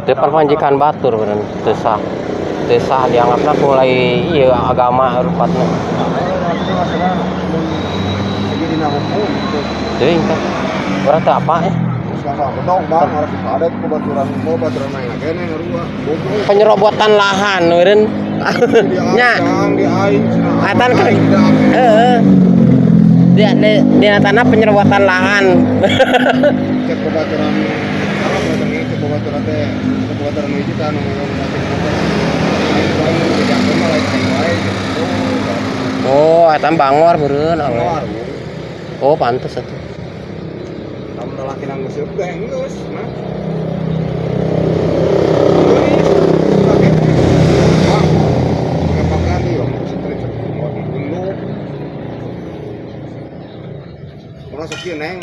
teu perpanjikan batur bener teu sah. Teu sah dianggapna mulai ieu agama rupatna. Teuing teh. Urang teu apa ya? Penyerobotan lahan meureun. Nya. Atan kan. Heeh. Dia tanah penyerobotan lahan. Oh, eta bangor meureun awe. Oh, pantes atuh. Lamun lalaki nang geus geus, nah. Masuk neng